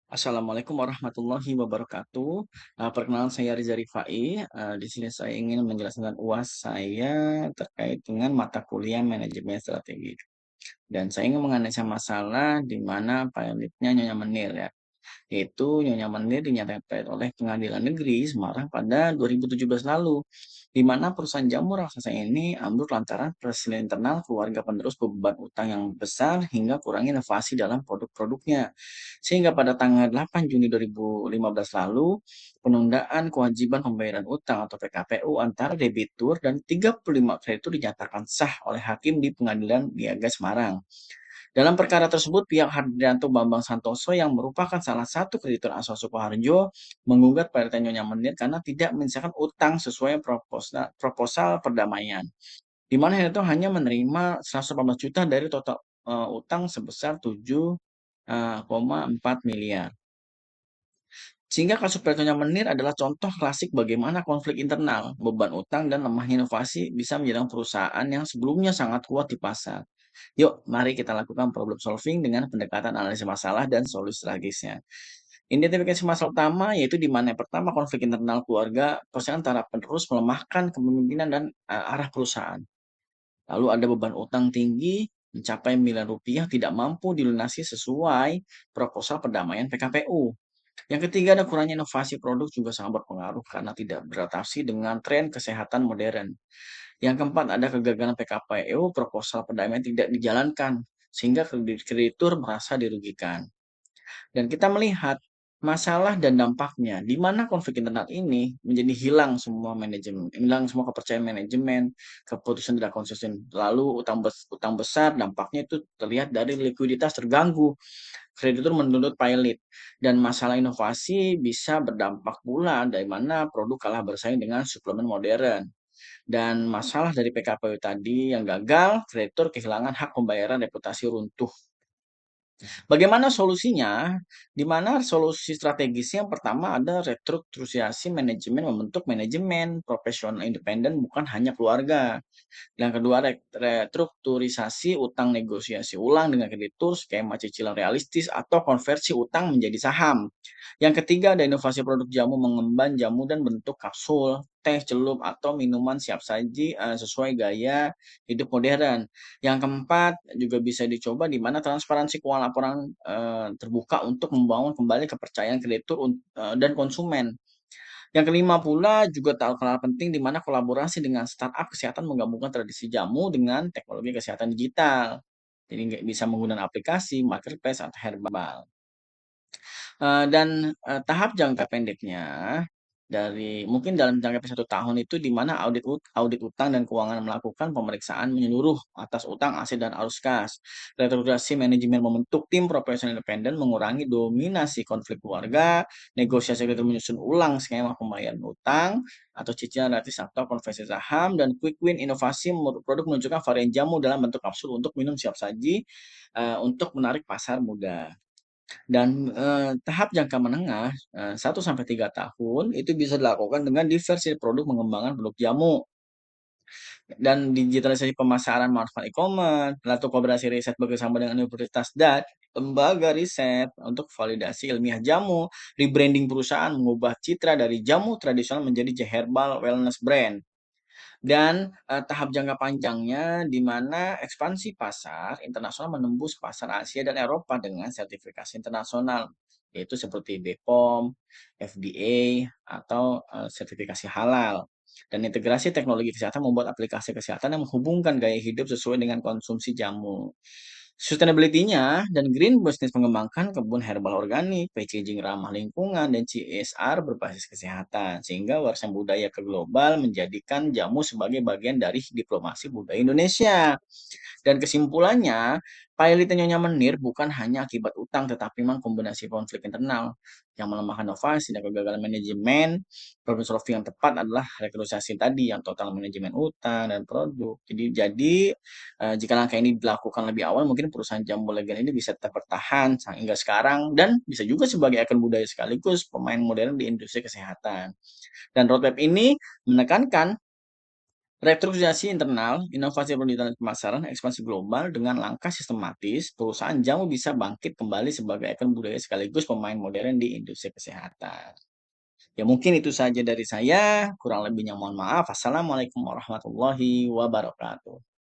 Assalamualaikum warahmatullahi wabarakatuh. Perkenalkan saya Riza Rifai. Di sini saya ingin menjelaskan UAS saya terkait dengan mata kuliah manajemen strategi. Dan saya ingin menganalisa masalah di mana pilotnya Nyonya Menir ya. Yaitu Nyonya Menir dinyatakan oleh Pengadilan Negeri Semarang pada 2017 lalu, di mana perusahaan jamu raksasa ini ambruk lantaran presiden internal keluarga penerus beban utang yang besar hingga kurangnya inovasi dalam produk-produknya. Sehingga pada tanggal 8 Juni 2015 lalu, penundaan kewajiban pembayaran utang atau PKPU antara debitur dan 35 kreditur dinyatakan sah oleh hakim di Pengadilan Niaga Semarang. Dalam perkara tersebut, pihak Hardianto Bambang Santoso yang merupakan salah satu kreditur Aswa Sukoharjo menggugat PT Nyonya Menir karena tidak menyelesaikan utang sesuai proposal perdamaian, di mana itu hanya menerima 118 juta dari total utang sebesar 7,4 miliar. Sehingga kasus PT Nyonya Menir adalah contoh klasik bagaimana konflik internal, beban utang, dan lemahnya inovasi bisa menyerang perusahaan yang sebelumnya sangat kuat di pasar. Yuk, mari kita lakukan problem solving dengan pendekatan analisis masalah dan solusi strategisnya. Identifikasi masalah utama yaitu di mana yang pertama konflik internal keluarga perusahaan antara penerus melemahkan kepemimpinan dan arah perusahaan. Lalu ada beban utang tinggi mencapai miliar rupiah tidak mampu dilunasi sesuai proposal perdamaian PKPU. Yang ketiga ada kurangnya inovasi produk juga sangat berpengaruh karena tidak beradaptasi dengan tren kesehatan modern. Yang keempat ada kegagalan PKPU, proposal perdamaian tidak dijalankan sehingga kreditur merasa dirugikan. Dan kita melihat masalah dan dampaknya, di mana konflik internal ini menjadi hilang semua kepercayaan manajemen, keputusan tidak konsisten. Lalu utang besar, dampaknya itu terlihat dari likuiditas terganggu, kreditur menuntut pilot, dan masalah inovasi bisa berdampak pula dari mana produk kalah bersaing dengan suplemen modern. Dan masalah dari PKPU tadi yang gagal, kreditur kehilangan hak pembayaran, reputasi runtuh. Bagaimana solusinya? Di mana solusi strategisnya yang pertama ada restrukturisasi manajemen, membentuk manajemen profesional independen bukan hanya keluarga. Yang kedua, restrukturisasi utang, negosiasi ulang dengan kreditur, skema cicilan realistis atau konversi utang menjadi saham. Yang ketiga, ada inovasi produk jamu, mengemban jamu dan bentuk kapsul, teh, celup, atau minuman siap saji sesuai gaya hidup modern. Yang keempat, juga bisa dicoba di mana transparansi keuangan laporan terbuka untuk membangun kembali kepercayaan kreditur dan konsumen. Yang kelima pula juga tak kalah penting di mana kolaborasi dengan startup kesehatan menggabungkan tradisi jamu dengan teknologi kesehatan digital. Jadi nggak bisa menggunakan aplikasi, marketplace, atau herbal. Dan tahap jangka pendeknya mungkin dalam jangka pendek 1 tahun itu di mana audit utang dan keuangan melakukan pemeriksaan menyeluruh atas utang, aset, dan arus kas. Restrukturisasi manajemen membentuk tim profesional independen, mengurangi dominasi konflik keluarga, negosiasi kredit menyusun ulang skema pembayaran utang atau cicilan gratis atau konversi saham, dan quick win inovasi produk menunjukkan varian jamu dalam bentuk kapsul untuk minum siap saji untuk menarik pasar muda. Dan, tahap jangka menengah, 1 sampai 3 tahun itu bisa dilakukan dengan diversi produk mengembangkan produk jamu dan digitalisasi pemasaran manfaat e-commerce, lalu kolaborasi riset bekerjasama dengan universitas dan lembaga riset untuk validasi ilmiah jamu, rebranding perusahaan, mengubah citra dari jamu tradisional menjadi herbal wellness brand. Dan, tahap jangka panjangnya di mana ekspansi pasar internasional menembus pasar Asia dan Eropa dengan sertifikasi internasional, yaitu seperti BPOM, FDA, atau, sertifikasi halal. Dan integrasi teknologi kesehatan membuat aplikasi kesehatan yang menghubungkan gaya hidup sesuai dengan konsumsi jamu. Sustainability-nya dan green business mengembangkan kebun herbal organik, packaging ramah lingkungan, dan CSR berbasis kesehatan, sehingga warisan budaya ke global menjadikan jamu sebagai bagian dari diplomasi budaya Indonesia. Dan kesimpulannya, payah Nyonya Menir bukan hanya akibat utang, tetapi memang kombinasi konflik internal yang melemahkan inovasi dan kegagalan manajemen. Problem solving yang tepat adalah restrukturisasi tadi yang total manajemen utang dan produk. Jika langkah ini dilakukan lebih awal, mungkin perusahaan jamu legal ini bisa tetap bertahan hingga sekarang dan bisa juga sebagai ikon budaya sekaligus pemain modern di industri kesehatan. Dan roadmap ini menekankan Restrukturisasi internal, inovasi penelitian dan pemasaran, ekspansi global dengan langkah sistematis, perusahaan jamu bisa bangkit kembali sebagai ikon budaya sekaligus pemain modern di industri kesehatan. Ya mungkin itu saja dari saya, kurang lebihnya mohon maaf. Assalamualaikum warahmatullahi wabarakatuh.